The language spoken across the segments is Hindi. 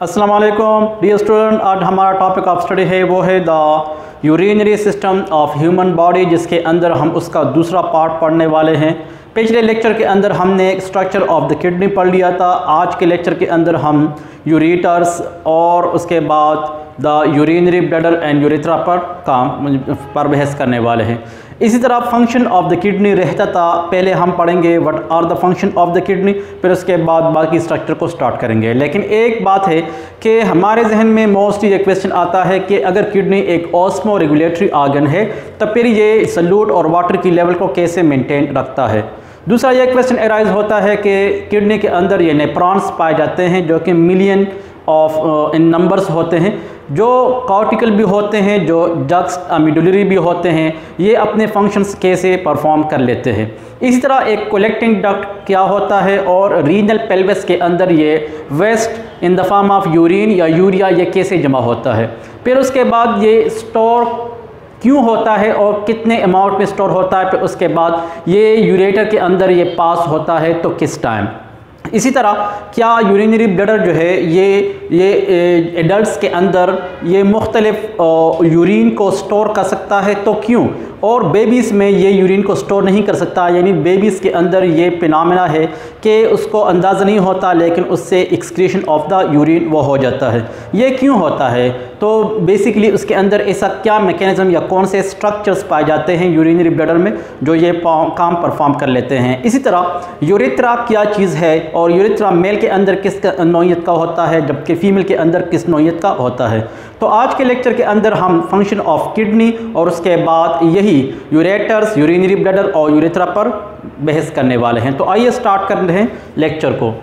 अस्सलाम वालेकुम डियर स्टूडेंट, आज हमारा टॉपिक ऑफ स्टडी है वो है the urinary system of human body, जिसके अंदर हम उसका दूसरा पार्ट पढ़ने वाले हैं। पिछले लेक्चर के अंदर हमने स्ट्रक्चर ऑफ द किडनी पढ़ लिया था। आज के लेक्चर के अंदर हम यूरेटर्स और उसके बाद the urinary bladder and urethra पर बहस करने वाले हैं। इसी तरह फंक्शन ऑफ द किडनी रहता था, पहले हम पढ़ेंगे what are the function of the kidney, फिर उसके बाद बाकी स्ट्रक्चर को स्टार्ट करेंगे। लेकिन एक बात है कि हमारे जहन में मोस्टली ये क्वेश्चन आता है कि अगर किडनी एक ऑस्मो रेगुलेटरी ऑर्गन है तो फिर ये सल्यूट और वाटर की लेवल को कैसे मेंटेन रखता है। दूसरा ये क्वेश्चन अराइज होता है कि किडनी के अंदर ये नेफ्रॉन्स पाए जाते हैं जो कि मिलियन ऑफ इन नंबर्स होते हैं, जो कॉर्टिकल भी होते हैं, जो जस्ट मेडुलरी भी होते हैं। ये अपने फंक्शंस कैसे परफॉर्म कर लेते हैं। इसी तरह एक कलेक्टिंग डक्ट क्या होता है और रीनल पेल्विस के अंदर ये waste in the form of urine या यूरिया ये कैसे जमा होता है। फिर उसके बाद ये स्टोर क्यों होता है और कितने अमाउंट में स्टोर होता है। फिर उसके बाद ये यूरेटर के अंदर ये पास होता है तो किस टाइम। इसी तरह क्या यूरिनरी ब्लैडर जो है ये एडल्ट्स के अंदर ये मुख्तलिफ यूरिन को स्टोर कर सकता है तो क्यों, और बेबीज़ में ये यूरिन को स्टोर नहीं कर सकता, यानी बेबीज़ के अंदर ये फिनोमेना है कि उसको अंदाज़ा नहीं होता लेकिन उससे एक्सक्रीशन ऑफ द यूरिन वो हो जाता है। ये क्यों होता है, तो बेसिकली उसके अंदर ऐसा क्या मैकेनिज़्म या कौन से स्ट्रक्चर्स पाए जाते हैं यूरिनरी ब्लैडर में जो ये काम परफॉर्म कर लेते हैं। इसी तरह यूरेथ्रा क्या चीज़ है और यूरेथ्रा मेल के अंदर किस नौइयत का होता है जबकि फ़ीमेल के अंदर किस नौइयत का होता है। तो आज के लेक्चर के अंदर हम फंक्शन ऑफ किडनी और उसके बाद यही यूरेटर्स, यूरिनरी ब्लैडर और यूरेथ्रा पर बहस करने वाले हैं। तो आइए स्टार्ट कर रहे हैं लेक्चर को।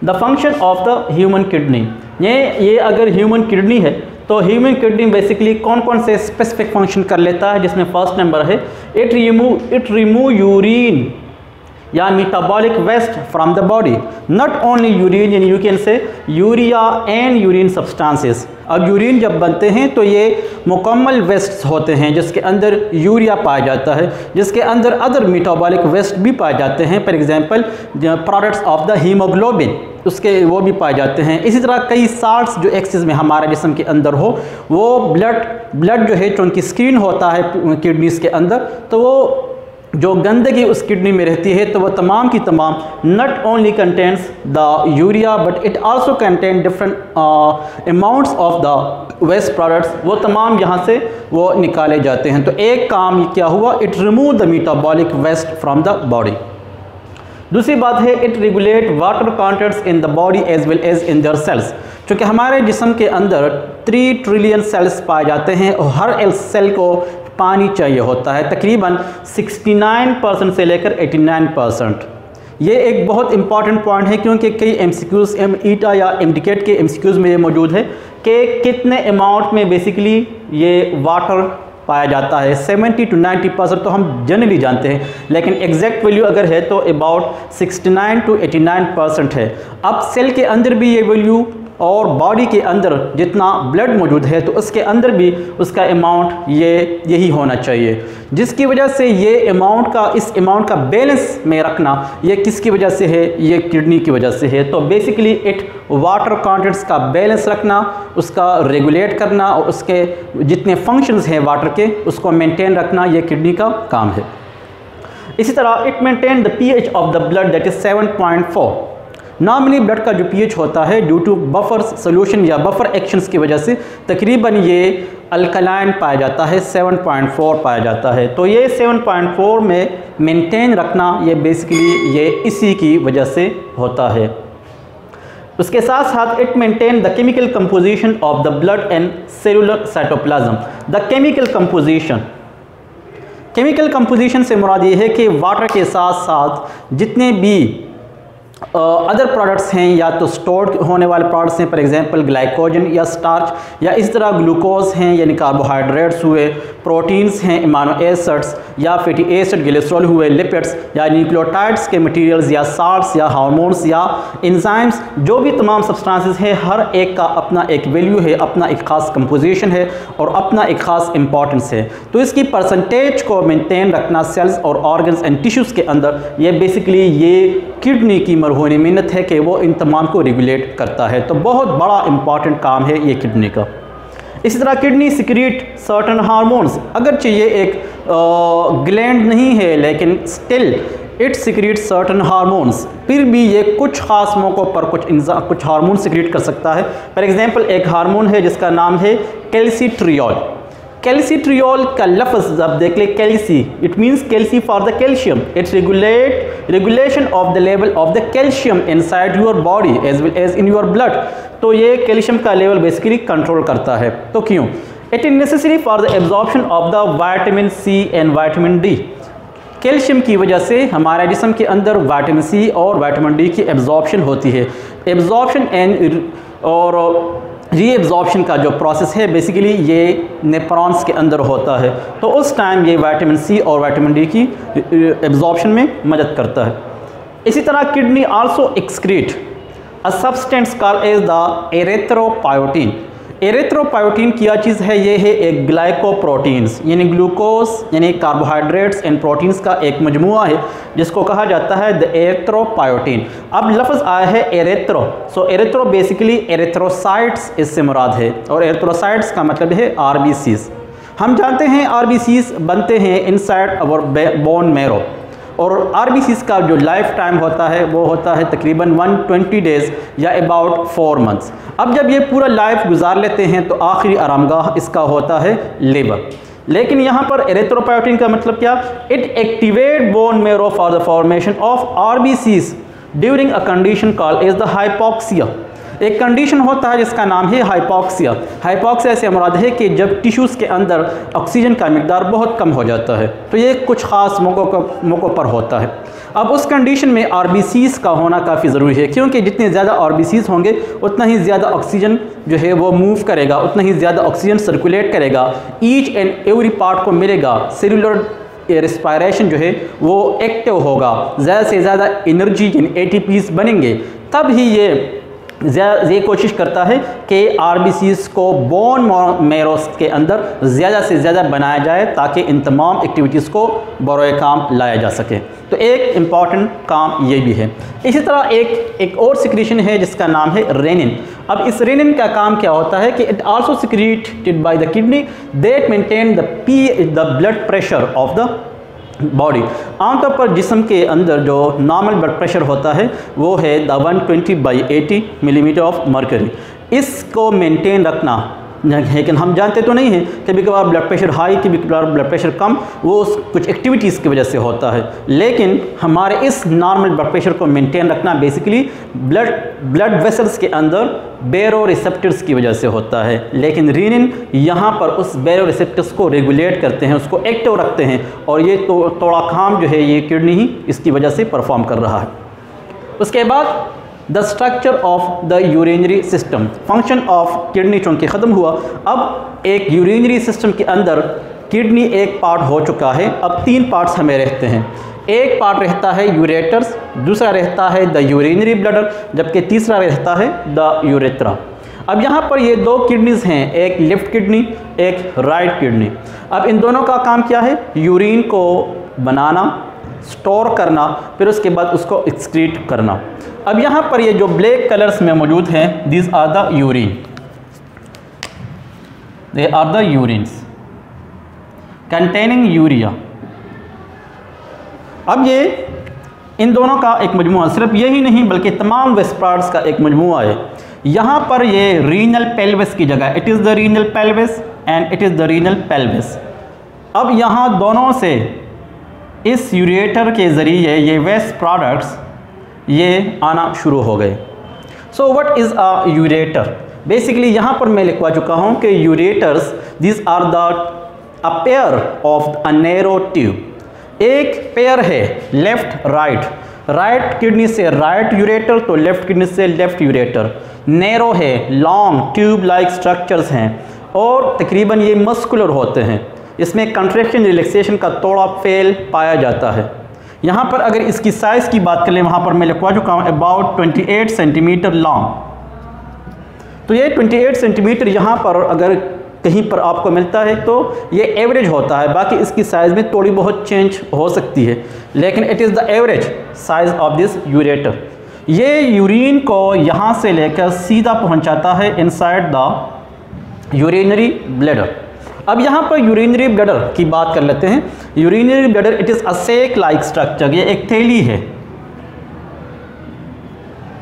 The function of the human kidney, ये अगर ह्यूमन किडनी है तो ह्यूमन किडनी बेसिकली कौन कौन से स्पेसिफिक फंक्शन कर लेता है, जिसमें फर्स्ट नंबर है इट रिमूव यूरिन या metabolic waste from the body, not only urine यानी you can say urea and urine substances. अब यूरिन जब बनते हैं तो ये मुकम्मल वेस्ट होते हैं जिसके अंदर यूरिया पाया जाता है, जिसके अंदर अदर मेटाबॉलिक वेस्ट भी पाए जाते हैं, for example products of the haemoglobin उसके वो भी पाए जाते हैं। इसी तरह कई साल्ट्स जो एक्सेस में हमारे जिस्म के अंदर हो, वो ब्लड जो है चूँकि स्क्रीन होता है किडनीज़ के अंदर, तो वो जो गंदगी उस किडनी में रहती है तो वह तमाम की तमाम not only contents the urea but it also contain different amounts of the waste products, वो तमाम यहाँ से वो निकाले जाते हैं। तो एक काम क्या हुआ, it remove the metabolic waste from the body. दूसरी बात है it regulate water contents in the body as well as in their cells. चूँकि हमारे जिस्म के अंदर 3 ट्रिलियन सेल्स पाए जाते हैं और हर सेल को पानी चाहिए होता है, तकरीबन 69% से लेकर 89%। ये एक बहुत इंपॉर्टेंट पॉइंट है क्योंकि कई MCQs ईटा या एमडिकेट के MCQs में ये मौजूद है कि कितने अमाउंट में बेसिकली ये वाटर पाया जाता है। 70 to 90% तो हम जनरली जानते हैं, लेकिन एग्जैक्ट वैल्यू अगर है तो अबाउट 69 to 89% है। अब सेल के अंदर भी ये वैल्यू और बॉडी के अंदर जितना ब्लड मौजूद है तो उसके अंदर भी उसका अमाउंट यही होना चाहिए, जिसकी वजह से ये इस अमाउंट का बैलेंस में रखना ये किसकी वजह से है, ये किडनी की वजह से है। तो बेसिकली इट वाटर कंटेंट्स का बैलेंस रखना, उसका रेगुलेट करना और उसके जितने फंक्शंस हैं वाटर के उसको मेंटेन रखना, ये किडनी का काम है। इसी तरह it maintain the pH of the blood that is 7.4। Normally blood का जो pH होता है ड्यू टू बफर सोल्यूशन या बफर एक्शंस की वजह से तकरीबन ये अल्कलाइन पाया जाता है, 7.4 पाया जाता है। तो ये 7.4 में मेंटेन रखना ये बेसिकली ये इसी की वजह से होता है। उसके साथ साथ it maintain the chemical composition of the blood and cellular cytoplasm. The chemical composition से मुराद ये है कि वाटर के साथ साथ जितने भी अदर प्रोडक्ट्स हैं या तो स्टोर होने वाले प्रोडक्ट्स हैं, फॉर एग्जांपल ग्लाइकोजन या स्टार्च, या इस तरह ग्लूकोज हैं यानी कार्बोहाइड्रेट्स हुए, प्रोटीन्स हैं, अमीनो एसिड्स या फैटी एसिड, ग्लिसरॉल हुए, लिपिड्स या न्यूक्लियोटाइड्स के मटेरियल्स या साल्ट्स या हार्मोन्स या एंजाइम्स, जो भी तमाम सब्सटेंसेस हैं हर एक का अपना एक वैल्यू है, अपना एक ख़ास कंपोजिशन है और अपना एक ख़ास इंपॉर्टेंस है। तो इसकी परसेंटेज को मेंटेन रखना सेल्स और ऑर्गन्स एंड टिश्यूज़ के अंदर ये बेसिकली ये किडनी की मरहूनी मिन्नत है कि वो इन तमाम को रेगुलेट करता है। तो बहुत बड़ा इंपॉर्टेंट काम है ये किडनी का। इसी तरह किडनी सिक्रीट सर्टन हार्मोन्स, अगरचे ये एक ग्लैंड नहीं है लेकिन still it secrete certain hormones, फिर भी ये कुछ ख़ास मौक़ों पर कुछ हार्मोन सिक्रीट कर सकता है। फॉर एग्जांपल एक हार्मोन है जिसका नाम है कैल्सीट्रियोल। कैल्सीट्रियोल का लफ्ज़ आप देख ले, calci, it means calci for the calcium, its regulation of the level of the calcium inside your body as well as in your blood. तो ये कैल्शियम का लेवल बेसिकली कंट्रोल करता है। तो क्यों? It is necessary for the absorption of the vitamin C and vitamin D. Calcium की वजह से हमारे जिस्म के अंदर विटामिन सी और विटामिन डी की एब्जॉर्प्शन होती है। एब्जॉर्प्शन एंड और रीएब्जॉर्प्शन का जो प्रोसेस है बेसिकली ये नेफ्रॉन्स के अंदर होता है। तो उस टाइम ये विटामिन सी और विटामिन डी की एब्जॉर्प्शन में मदद करता है। इसी तरह kidney also excrete a substance called as the erythropoietin. Erythropoietin क्या चीज़ है? ये है एक ग्लाइकोप्रोटीन्स यानी ग्लूकोज यानी कार्बोहाइड्रेट्स एंड प्रोटीन्स का एक मजमुआ है जिसको कहा जाता है द एरिथ्रोपायोटिन। अब लफ्ज़ आया है एरिथ्रो, सो एरिथ्रो बेसिकली एरिथ्रोसाइट्स इससे मुराद है, और एरिथ्रोसाइट्स का मतलब है आरबीसीज। हम जानते हैं आरबीसीज बनते हैं इनसाइड आवर बोन मैरो, और आरबीसीज का जो लाइफ टाइम होता है वो होता है तकरीबन 120 डेज़ या अबाउट 4 मंथ्स। अब जब ये पूरा लाइफ गुजार लेते हैं तो आखिरी आरामगाह इसका होता है लिवर। लेकिन यहाँ पर एरिथ्रोपायोटिन का मतलब क्या? It activate bone marrow for the formation of RBCs during a condition called as the hypoxia. एक कंडीशन होता है जिसका नाम है हाइपोक्सिया। हाइपोक्सिया से मुराद है कि जब टिश्यूज़ के अंदर ऑक्सीजन का मिकदार बहुत कम हो जाता है, तो ये कुछ ख़ास मौक़ों पर होता है। अब उस कंडीशन में आरबीसीज़ का होना काफ़ी ज़रूरी है, क्योंकि जितने ज़्यादा आरबीसीज़ होंगे उतना ही ज़्यादा ऑक्सीजन जो है वो मूव करेगा, उतना ही ज़्यादा ऑक्सीजन सर्कुलेट करेगा, ईच एंड एवरी पार्ट को मिलेगा। सेलुलर रेस्पायरेशन जो है वो एक्टिव होगा, ज़्यादा से ज़्यादा एनर्जी यानी एटीपीज़ बनेंगे, तब ही ये कोशिश करता है कि आरबीसीज़ को बोन मैरोस के अंदर ज़्यादा से ज़्यादा बनाया जाए ताकि इन तमाम एक्टिविटीज़ को बरोए काम लाया जा सके। तो एक इम्पॉर्टेंट काम ये भी है। इसी तरह एक और सिक्रीशन है जिसका नाम है रेनिन। अब इस रेनिन का काम क्या होता है कि it also secreted by the kidney that maintain the blood pressure of the body. आमतौर पर जिस्म के अंदर जो नॉर्मल ब्लड प्रेशर होता है वो है द 120/80 मिलीमीटर ऑफ मर्करी। इसको मेंटेन रखना, लेकिन हम जानते तो नहीं हैं, कभी कभार ब्लड प्रेशर हाई, कभी कभार ब्लड प्रेशर कम, वो कुछ एक्टिविटीज़ की वजह से होता है। लेकिन हमारे इस नॉर्मल ब्लड प्रेशर को मेंटेन रखना बेसिकली ब्लड वेसल्स के अंदर बेरो रिसेप्टर्स की वजह से होता है। लेकिन रीनिन यहाँ पर उस बेरो रिसेप्टर्स को रेगुलेट करते हैं, उसको एक्टिव रखते हैं, और ये थोड़ा काम जो है ये किडनी ही इसकी वजह से परफॉर्म कर रहा है। उसके बाद the structure of the urinary system. Function of kidney चूँकि ख़त्म हुआ, अब एक यूरिनरी सिस्टम के अंदर किडनी एक पार्ट हो चुका है, अब 3 पार्ट्स हमें रहते हैं। एक पार्ट रहता है यूरेटर्स, दूसरा रहता है द यूरिनरी ब्लडर, जबकि तीसरा रहता है द यूरेथ्रा। अब यहाँ पर ये 2 किडनीज़ हैं, एक लेफ़्ट किडनी एक राइट किडनी। अब इन दोनों का काम क्या है? यूरिन को बनाना, स्टोर करना, फिर उसके बाद उसको एक्सक्रीट करना। अब यहाँ पर ये जो ब्लैक कलर्स में मौजूद हैं, these are the urine, they are the urines containing urea. अब ये इन दोनों का एक मजमुआ, सिर्फ यही नहीं बल्कि तमाम वेस्ट पार्ट्स का एक मजमुआ है। यहाँ पर ये रीनल पेल्विस की जगह, it is the renal pelvis and it is the renal pelvis. अब यहाँ दोनों से इस यूरेटर के ज़रिए ये वेस्ट प्रोडक्ट्स ये आना शुरू हो गए। So what is a ureter? Basically यहाँ पर मैं लिखवा चुका हूँ कि ureters this are the a pair of a narrow tube. एक पेयर है लेफ़्ट राइट किडनी से राइट यूरेटर, तो लेफ़्ट किडनी से लेफ़्ट यूरेटर। नैरो है, लॉन्ग ट्यूब लाइक स्ट्रक्चर्स हैं, और तकरीबन ये मस्कुलर होते हैं। इसमें कंट्रैक्शन रिलैक्सेशन का थोड़ा फेल पाया जाता है। यहाँ पर अगर इसकी साइज़ की बात करें, वहाँ पर मैं लिखवा चुका हूँ अबाउट 28 सेंटीमीटर लॉन्ग। तो ये 28 सेंटीमीटर यहाँ पर अगर कहीं पर आपको मिलता है तो ये एवरेज होता है, बाकी इसकी साइज़ में थोड़ी बहुत चेंज हो सकती है, लेकिन it is the average size of this ureter. ये यूरिन को यहाँ से लेकर सीधा पहुँचाता है इनसाइड द यूरिनरी ब्लैडर। अब यहाँ पर यूरिनरी ब्लैडर की बात कर लेते हैं। Urinary bladder it is a sac like structure, ये एक थैली है,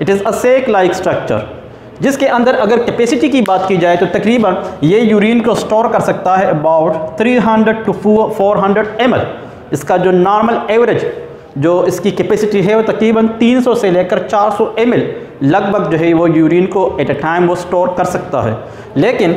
it is a sac like structure, जिसके अंदर अगर कैपेसिटी की बात की जाए तो तकरीबन ये यूरिन को स्टोर कर सकता है अबाउट 300 to 400 ml। इसका जो नॉर्मल एवरेज जो इसकी कैपेसिटी है वो तकरीबन 300 से लेकर 400 ml लगभग जो है वो यूरिन को एट अ टाइम वो स्टोर कर सकता है। लेकिन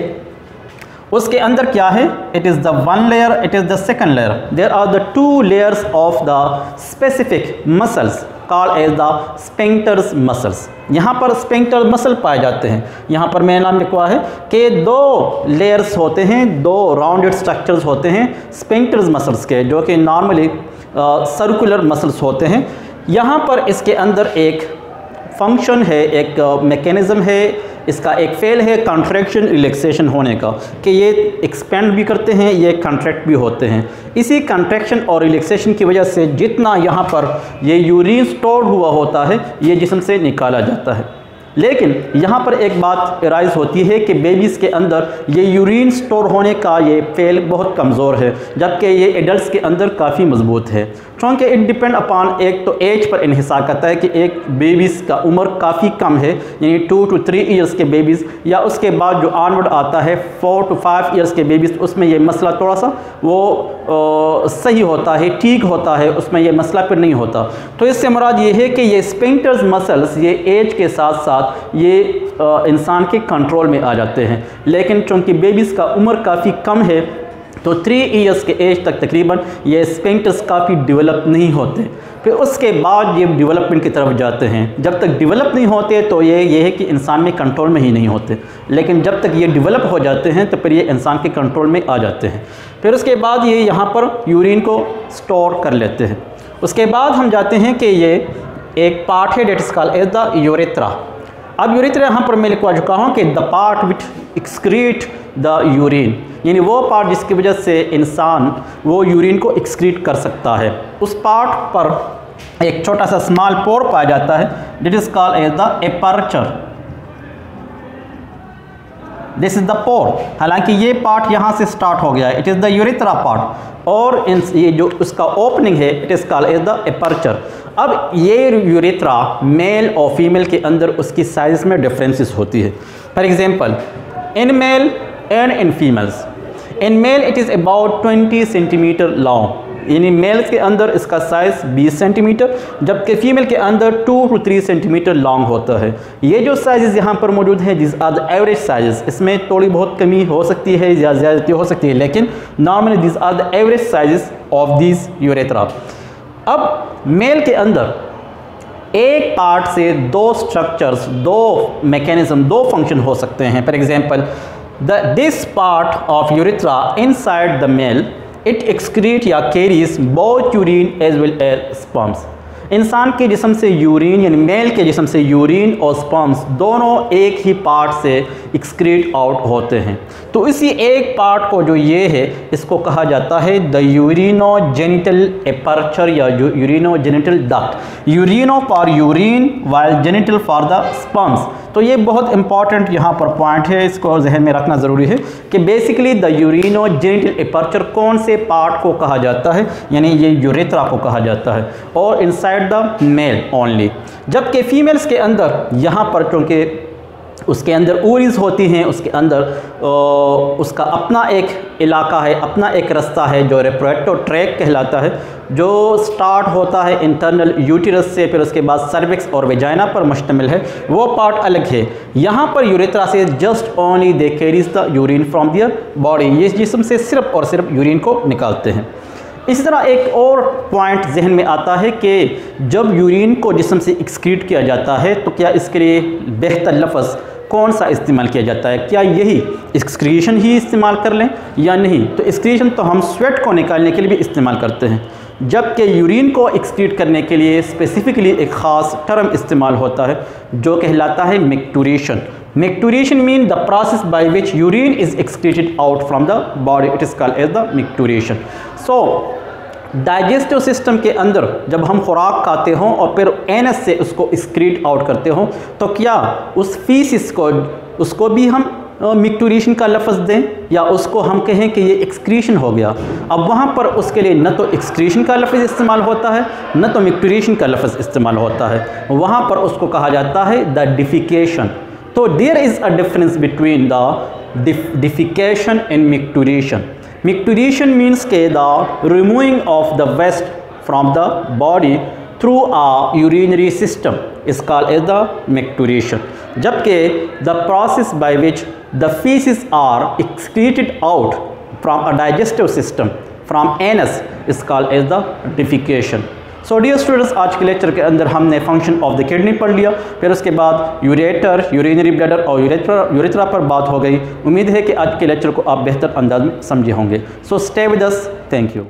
उसके अंदर क्या है, it is the one layer, it is the second layer, there are the two layers of the specific muscles called as the sphincters muscles. यहाँ पर स्फिंक्टर मसल पाए जाते हैं। यहाँ पर मैंने नाम लिखवा है कि दो लेयर्स होते हैं, दो राउंडेड स्ट्रक्चर्स होते हैं स्फिंक्टर्स मसल्स के, जो कि नॉर्मली सर्कुलर मसल्स होते हैं। यहाँ पर इसके अंदर एक फंक्शन है, एक मैकेनिज़्म है, इसका एक फेल है कंट्रैक्शन रिलैक्सेशन होने का, कि ये एक्सपेंड भी करते हैं, ये कंट्रैक्ट भी होते हैं। इसी कंट्रैक्शन और रिलैक्सेशन की वजह से जितना यहाँ पर ये यूरिन स्टोर हुआ होता है ये जिस्म से निकाला जाता है। लेकिन यहाँ पर एक बात राइज होती है कि बेबीज़ के अंदर ये यूरिन स्टोर होने का ये फेल बहुत कमज़ोर है, जबकि ये एडल्ट्स के अंदर काफ़ी मजबूत है, क्योंकि इट डिपेंड अपॉन एक तो एज पर इन्हिसार करता है कि एक बेबीज़ का उम्र काफ़ी कम है, यानी 2 to 3 ईयर्स के बेबीज़, या उसके बाद जो ऑनवर्ड आता है 4 to 5 ईयर्स के बेबीज़, उसमें ये मसला थोड़ा सा वो सही होता है, ठीक होता है, उसमें ये मसला फिर नहीं होता। तो इससे मुराद ये है कि ये स्फिंक्टर्स मसल्स ये एज के साथ साथ ये इंसान के कंट्रोल में आ जाते हैं। लेकिन चूँकि बेबीज़ का उम्र काफ़ी कम है तो 3 ईयर्स के एज तक तकरीबन ये स्फिंक्टर्स काफ़ी डेवलप नहीं होते, फिर उसके बाद ये डेवलपमेंट की तरफ जाते हैं। जब तक डेवलप नहीं होते तो ये है कि इंसान में कंट्रोल में ही नहीं होते, लेकिन जब तक ये डेवलप हो जाते हैं तो फिर ये इंसान के कंट्रोल में आ जाते हैं। फिर उसके बाद ये यहाँ पर यूरिन को स्टोर कर लेते हैं। उसके बाद हम जाते हैं कि ये एक पार्ट है that is called as the urethra. अब यूरेथ्रा यहाँ पर मैं लिखवा चुका हूँ कि the part which excrete the urine, यानी वो पार्ट जिसकी वजह से इंसान वो यूरिन को एक्सक्रीट कर सकता है। उस पार्ट पर एक छोटा सा स्मॉल पोर पाया जाता है, that is called as the aperture, this is the pore. हालांकि ये पार्ट यहाँ से स्टार्ट हो गया है, it is the urethra part, और ये जो उसका ओपनिंग है it is called as the aperture. अब ये यूरेथ्रा मेल और फीमेल के अंदर उसकी साइज में डिफरेंसेस होती है। For example in male and in females, in male it is about 20 centimetre long, यानी मेल्स के अंदर इसका साइज़ 20 सेंटीमीटर, जबकि फीमेल के अंदर 2 to 3 सेंटीमीटर लॉन्ग होता है। ये जो साइज़ यहाँ पर मौजूद है this are the average size, इसमें थोड़ी बहुत कमी हो सकती है या ज़्यादती हो सकती है, लेकिन normally this are the average size of this urethra. अब मेल के अंदर एक पार्ट से दो स्ट्रक्चर्स, दो मैकेनिज्म, दो फंक्शन हो सकते हैं। For example this part of urethra inside the male it excrete या carries both urine as well as sperms. इंसान के जिस्म से यूरिन यानी मेल के जिस्म से यूरिन और स्पर्म्स दोनों एक ही पार्ट से एक्सक्रीट आउट होते हैं। तो इसी एक पार्ट को जो ये है इसको कहा जाता है द यूरिनोजेनिटल एपर्चर या urinogenital duct. Urino for urine while genital for the sperms. तो ये बहुत इंपॉर्टेंट यहाँ पर पॉइंट है, इसको जहन में रखना ज़रूरी है कि बेसिकली द यूरिनोजेनिटल एपर्चर कौन से पार्ट को कहा जाता है, यानी ये यूरेथ्रा को कहा जाता है, और इनसाइड द मेल ओनली। जबकि फीमेल्स के अंदर यहाँ पर क्योंकि उसके अंदर ओवरीज होती हैं, उसके अंदर उसका अपना एक इलाका है, अपना एक रास्ता है जो रिप्रोडक्टिव ट्रैक कहलाता है, जो स्टार्ट होता है इंटरनल यूटिरस से, फिर उसके बाद सर्विक्स और वेजाइना पर मुश्तमिल है, वो पार्ट अलग है। यहाँ पर यूरेथ्रा से just only they carries the urine from their body, ये जिस्म से सिर्फ और सिर्फ यूरिन को निकालते हैं। इसी तरह एक और पॉइंट जहन में आता है कि जब यूरिन को जिस्म से एक्सक्रीट किया जाता है तो क्या इसके लिए बेहतर लफ्ज़ कौन सा इस्तेमाल किया जाता है, क्या यही एक्सक्रीशन ही इस्तेमाल कर लें या नहीं। तो एक्सक्रीशन तो हम स्वेट को निकालने के लिए भी इस्तेमाल करते हैं, जबकि यूरिन को एक्सक्रीट करने के लिए स्पेसिफिकली एक ख़ास टर्म इस्तेमाल होता है जो कहलाता है micturition. Micturition means the process by which urine is excreted out from the body. It is called as the micturition. So digestive system के अंदर जब हम खुराक खाते हों और फिर एनस से उसको एक्सक्रीट आउट करते हों, तो क्या उस फीसिस को उसको भी हम मिक्टूरेशन का लफ्ज़ दें या उसको हम कहें कि ये एक्सक्रीशन हो गया? अब वहाँ पर उसके लिए न तो एक्सक्रीशन का लफ्ज़ इस्तेमाल होता है, न तो मिक्टूरेशन का लफ्ज़ इस्तेमाल होता है, वहाँ पर उसको कहा जाता है द डिफिकेशन। तो there is a difference between the defecation and micturition. Micturition means के the removing of the waste from the body through a urinary system is called as the micturition. जबकि the process by which the feces are excreted out from a digestive system from anus is called as the defecation. So dear students, आज के लेक्चर के अंदर हमने फंक्शन ऑफ द किडनी पढ़ लिया, फिर उसके बाद यूरेटर, यूरिनरी ब्लैडर और यूरेथ्रा पर बात हो गई। उम्मीद है कि आज के लेक्चर को आप बेहतर अंदाज में समझे होंगे। So stay with us, thank you.